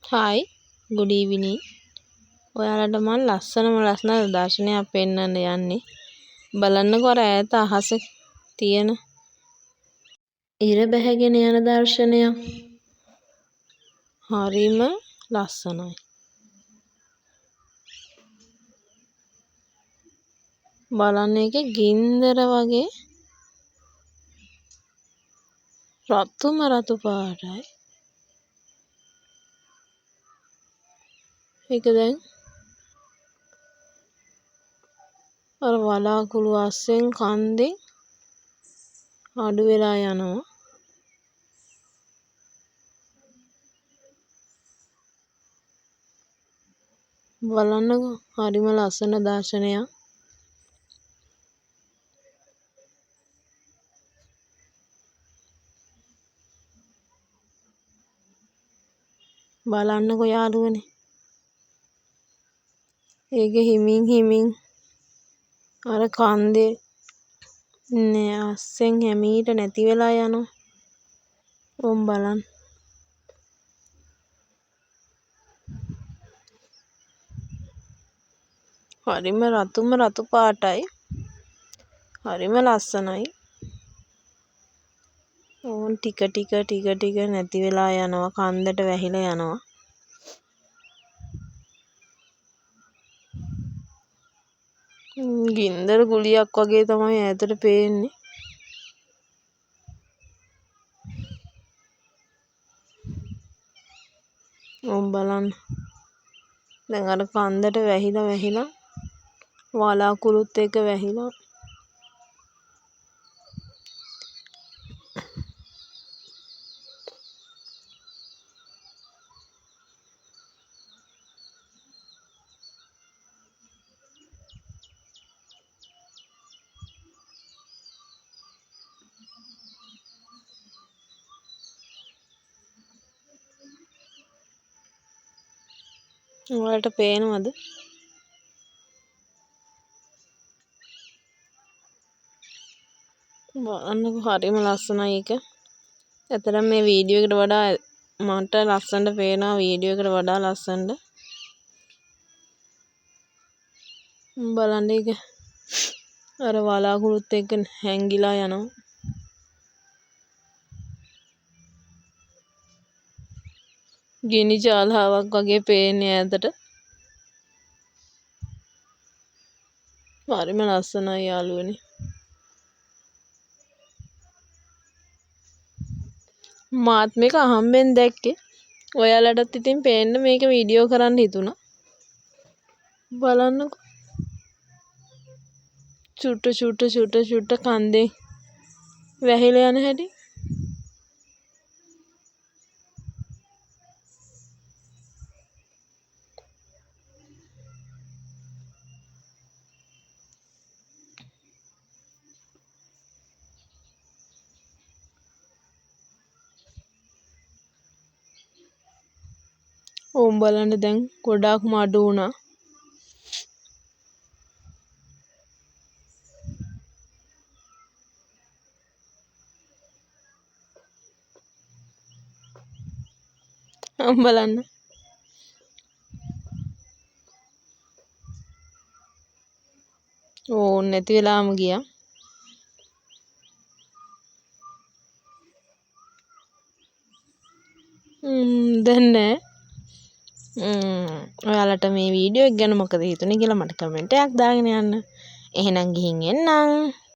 Hi, good evening. ඔයාලට මම ලස්සන දර්ශනයක් පෙන්වන්න යන්නේ. බලන්නකෝ අර ඈත අහසේ තියෙන ඉර බැහැගෙන යන දර්ශනයක්. හරිම ලස්සනයි. බලන්න ඒකේ ගින්දර වගේ රතු පාටයි. ඒක දැන් අර වලාකුළු අස්සෙන් කන්දේ අඩු වෙලා යනවා. බලන්නකෝ හරිම ලස්සන දර්ශනයක්. බලන්නකෝ යාළුවනේ. ඒක හිමින් අර කන්දේ අස්සෙන් හැමීට නැති වෙලා යනවා. ඔම් බලන්න. හරිම රතු පාටයි. හරිම ලස්සනයි. ඕන් ටික නැති වෙලා යනවා. කන්දට වැහිලා යනවා. ගින්දර ගුලියක් වගේ තමයි ඈතට පේන්නේ. ඔම් බලන්න. දැන් අර කන්දට වැහිලා වලාකුළුත් එක්ක වැහිලා ඔයාලට පේනවද? බලන්නකෝ හරිම ලස්සනයි ඒක. ඇත්තටම මේ වීඩියෝ එකට වඩා මට ලස්සනට පේනවා වීඩියෝ එකට වඩා ලස්සනට. බලන්න ඒක අර වලාකුළුත් එක්ක හැංගිලා යනවා. ගිනි ජාලාවක් වගේ පේන්නේ ඈතට. හරිම ලස්සනයි යාළුවනේ. මාත් මේක අහම්බෙන් දැක්කේ. ඔයාලටත් ඉතින් පේන්න මේක වීඩියෝ කරන්න හිතුණා. බලන්නකෝ. චුට්ට කන්දේ වැහිලා යන හැටි. ඕම් බලන්න දැන් ගොඩාක්ම අඩු වුණා. බලන්න. ඕන් නැති වෙලාම ගියා. දැන් නෑ. ඔයාලට මේ වීඩියෝ එක ගැන මොකද හිතුනේ කියලා මට කමෙන්ට් එකක් දාගෙන යන්න. එහෙනම් ගිහින් එන්නම්.